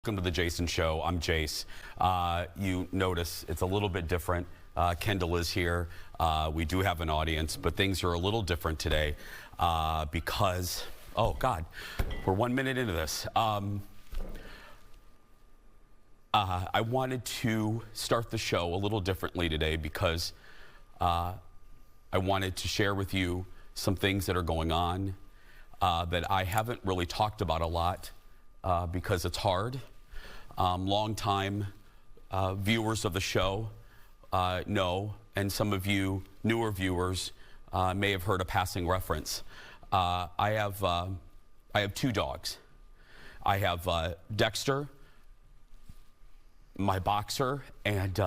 Welcome to the Jason Show. I'm Jace. You notice it's a little bit different. Kendall is here. We do have an audience, but things are a little different today because, oh God, we're 1 minute into this. I wanted to start the show a little differently today because I wanted to share with you some things that are going on that I haven't really talked about a lot because it's hard. Long-time viewers of the show know, and some of you newer viewers may have heard a passing reference. I have two dogs. I have Dexter, my boxer, and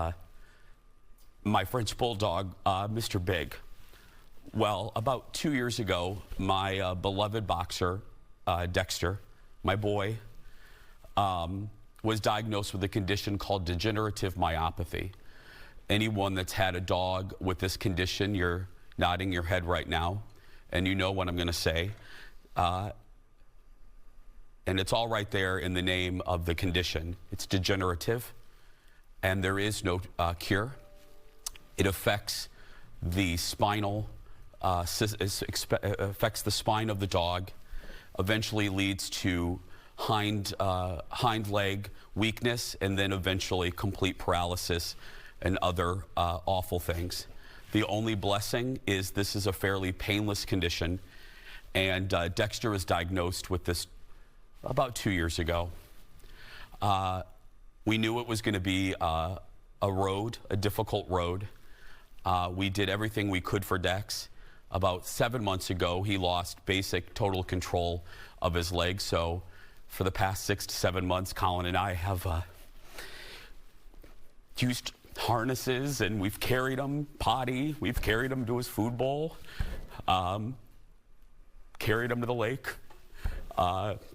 my French bulldog, Mr. Big. Well, about 2 years ago, my beloved boxer, Dexter, my boy, was diagnosed with a condition called degenerative myopathy. Anyone that's had a dog with this condition, you're nodding your head right now, and you know what I'm going to say. And it's all right there in the name of the condition. It's degenerative, and there is no cure. It affects the spinal, affects the spine of the dog, eventually leads to hind leg weakness, and then eventually complete paralysis and other awful things. The only blessing is this is a fairly painless condition, and Dexter was diagnosed with this about 2 years ago. We knew it was going to be a difficult road. We did everything we could for Dex. About 7 months ago, he lost basic total control of his legs, so for the past 6 to 7 months, Colin and I have used harnesses, and we've carried him potty. We've carried him to his food bowl, carried him to the lake,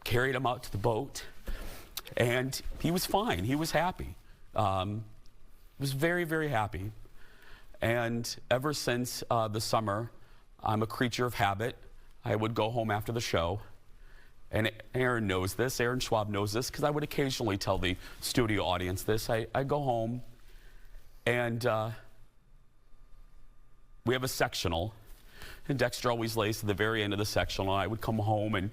carried him out to the boat, and he was fine. He was happy. He was very, very happy. And ever since the summer, I'm a creature of habit. I would go home after the show. And Aaron knows this, Aaron Schwab knows this, because I would occasionally tell the studio audience this. I go home, and we have a sectional, and Dexter always lays to the very end of the sectional. I would come home, and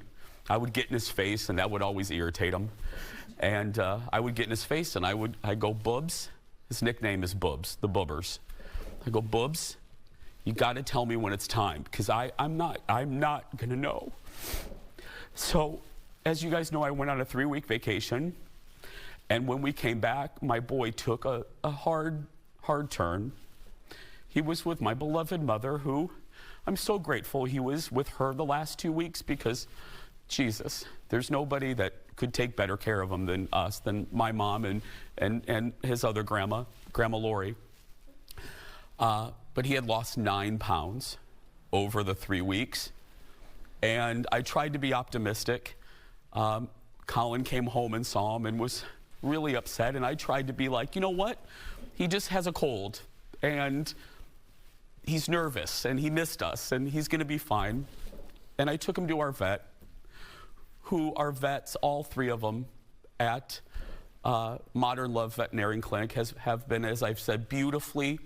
I would get in his face, and that would always irritate him. And I would get in his face, and I'd go, Boobs. His nickname is Boobs, the Bubbers. I go, Boobs, you got to tell me when it's time, because I'm not going to know. So, as you guys know, I went on a 3-week vacation, and when we came back, my boy took a hard turn. He was with my beloved mother, who I'm so grateful he was with her the last 2 weeks, because, Jesus, there's nobody that could take better care of him than us, than my mom and his other grandma Lori. But he had lost 9 pounds over the 3 weeks. And I tried to be optimistic. Colin came home and saw him and was really upset. And I tried to be like, you know what? He just has a cold. And he's nervous. And he missed us. And he's going to be fine. And I took him to our vet, who are vets, all 3 of them, at Modern Love Veterinary Clinic have been, as I've said, beautifully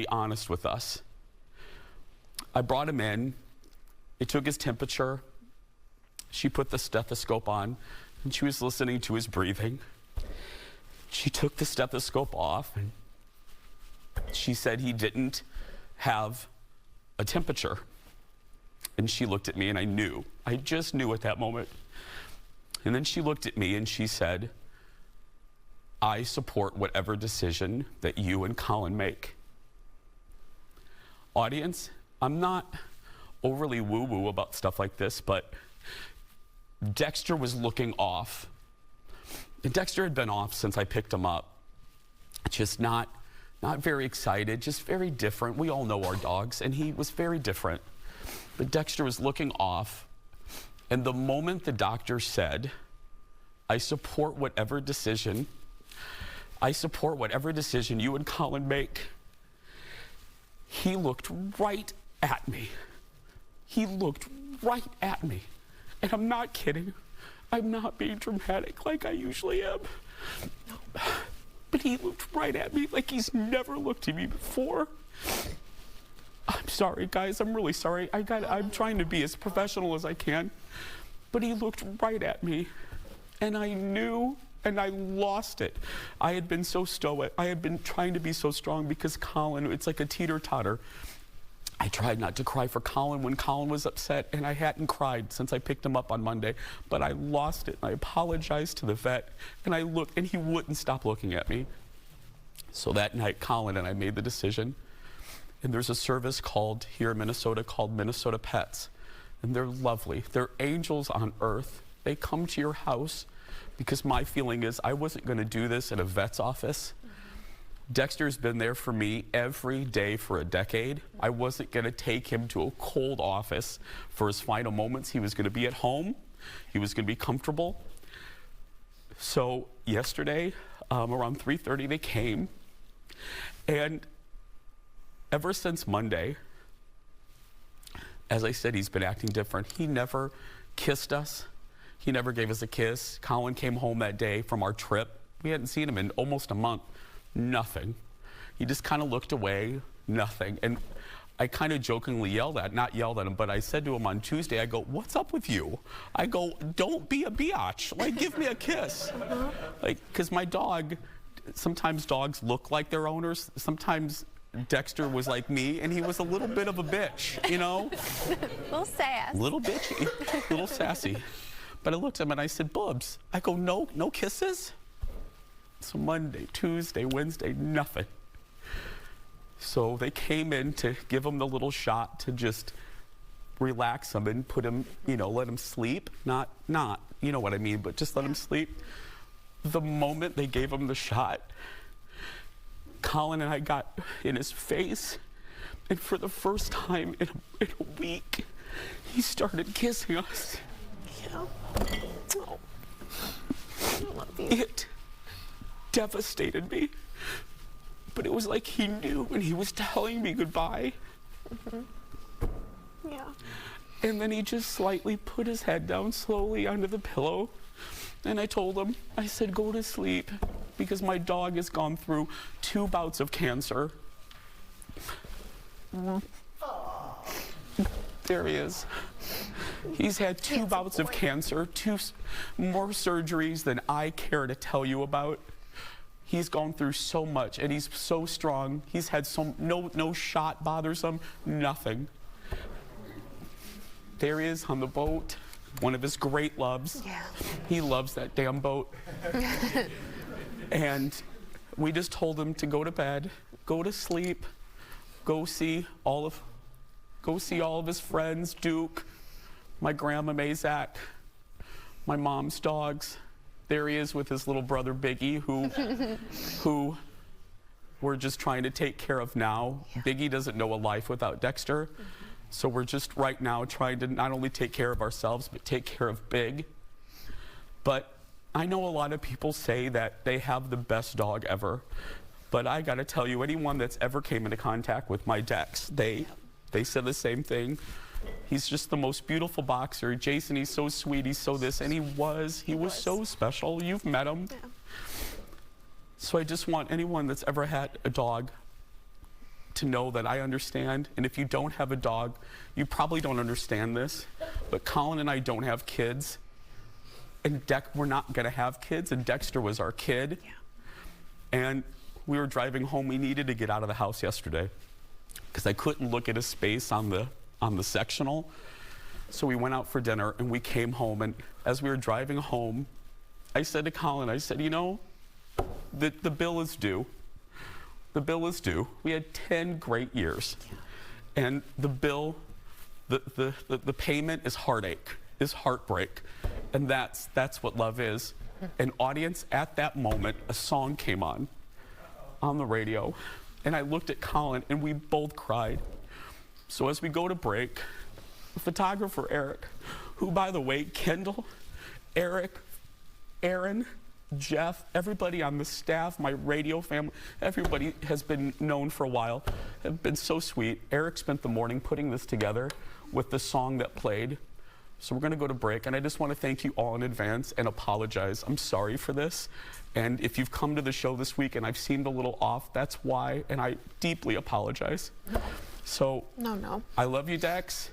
honest with us. I brought him in. They took his temperature. She put the stethoscope on, and she was listening to his breathing. She took the stethoscope off, and she said he didn't have a temperature. And she looked at me, and I just knew at that moment. And then she looked at me, and she said, I support whatever decision that you and Colin make. Audience, I'm not overly woo-woo about stuff like this, but Dexter was looking off. And Dexter had been off since I picked him up. Just not very excited, just very different. We all know our dogs, and he was very different. But Dexter was looking off, and the moment the doctor said, I support whatever decision you and Colin make, he looked right at me. He looked right at me. And I'm not kidding. I'm not being dramatic like I usually am. But he looked right at me like he's never looked at me before. I'm sorry, guys. I'm really sorry. I'm trying to be as professional as I can. But he looked right at me, and I knew, and I lost it. I had been so stoic. I had been trying to be so strong because Colin, it's like a teeter-totter. I tried not to cry for Colin when Colin was upset, and I hadn't cried since I picked him up on Monday. But I lost it, and I apologized to the vet, and I looked, and he wouldn't stop looking at me. So that night, Colin and I made the decision. And there's a service called, here in Minnesota, called Minnesota Pets. And they're lovely. They're angels on earth. They come to your house because my feeling is I wasn't going to do this in a vet's office. Dexter's been there for me every day for a decade. I wasn't going to take him to a cold office for his final moments. He was going to be at home. He was going to be comfortable. So yesterday, around 3:30, they came. And ever since Monday, as I said, he's been acting different. He never kissed us. He never gave us a kiss. Colin came home that day from our trip. We hadn't seen him in almost a month. Nothing. He just kind of looked away, nothing. And I kind of jokingly not yelled at him, but I said to him on Tuesday, I go, what's up with you? I go, don't be a biatch. Like, give me a kiss. Like, because my dog, sometimes dogs look like their owners. Sometimes Dexter was like me, and he was a little bit of a bitch, you know? Little sass. Little bitchy, little sassy. But I looked at him and I said, Bubs, I go, no kisses? So Monday, Tuesday, Wednesday, nothing. So they came in to give him the little shot to just relax him and put him, let him sleep. Not, you know what I mean, but just let him sleep. The moment they gave him the shot, Colin and I got in his face, and for the first time in a week, he started kissing us. Yeah. Oh. I love you. It devastated me, but it was like he knew when he was telling me goodbye. Yeah. And then he just slightly put his head down slowly onto the pillow, and I told him, I said, go to sleep, because my dog has gone through 2 bouts of cancer. There he is. He's had 2 bouts of cancer, 2 more surgeries than I care to tell you about. He's gone through so much, and he's so strong. He's had no shot bothers him, nothing. There he is on the boat, one of his great loves. Yeah. He loves that damn boat. And we just told him to go to bed, go to sleep, go see all of his friends, Duke, my grandma Mazak, my mom's dogs. There he is with his little brother Biggie, who we're just trying to take care of now. Yeah. Biggie doesn't know a life without Dexter. So we're just right now trying to not only take care of ourselves, but take care of Big. But I know a lot of people say that they have the best dog ever. But I gotta tell you, anyone that's ever came into contact with my Dex, they said the same thing. He's just the most beautiful boxer. Jason, he's so sweet, he's so this, and he was so special. You've met him. Yeah. So I just want anyone that's ever had a dog to know that I understand. And if you don't have a dog, you probably don't understand this, but Colin and I don't have kids. And we're not gonna have kids, and Dexter was our kid. Yeah. And we were driving home. We needed to get out of the house yesterday because I couldn't look at his face on the sectional. So we went out for dinner, and we came home, and as we were driving home, I said to Colin, I said, the bill is due. The bill is due. We had 10 great years. Yeah. And the bill, the payment is heartache, is heartbreak. And that's what love is. An audience, at that moment, a song came on the radio, and I looked at Colin, and we both cried. So as we go to break, the photographer Eric, who, by the way, Kendall, Eric, Aaron, Jeff, everybody on the staff, my radio family, everybody has been known for a while, have been so sweet. Eric spent the morning putting this together with the song that played. So we're going to go to break, and I just want to thank you all in advance and apologize. I'm sorry for this. And if you've come to the show this week and I've seemed a little off, that's why, and I deeply apologize. So No. I love you, Dex.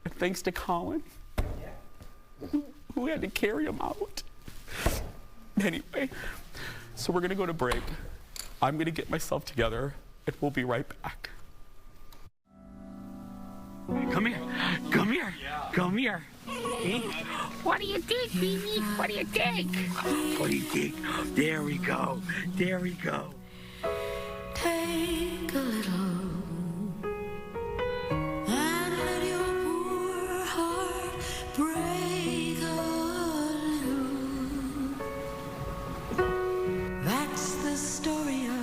And thanks to Colin, who had to carry him out. Anyway, so we're going to go to break. I'm going to get myself together, and we'll be right back. Come here. Come here. Come here. Hey, what do you think, baby? What do you think? What do you think? There we go. There we go. Take a little and let your poor heart break a little. That's the story of,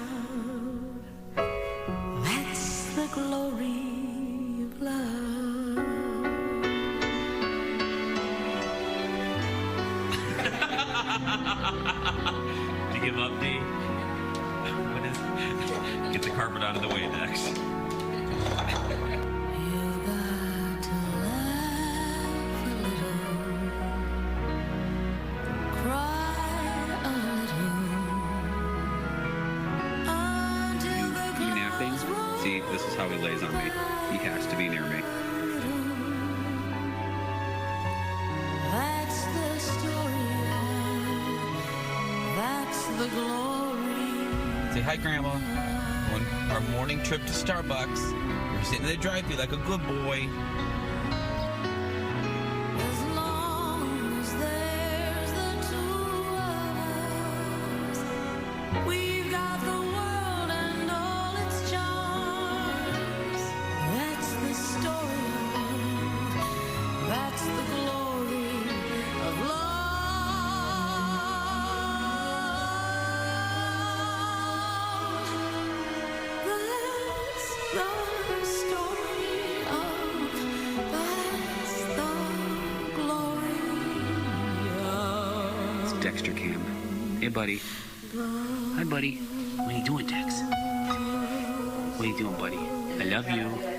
that's the glory of love. Did you give up, D? What is it? Get the carpet out of the way, Dex. You've got to laugh a little, cry a little, until the You napping? See, this is how he lays on me. He has to be near me. That's the story of, that's the glory. Say hi, Grandma. On our morning trip to Starbucks, you're sitting in the drive-thru like a good boy. As long as there's the two of us, we've got the world and all its charms. That's the story of, that's the glory of love. That's the story of, that's the glory of. It's Dexter Cam. Hey, buddy. Hi, buddy. What are you doing, Dex? What are you doing, buddy? I love you.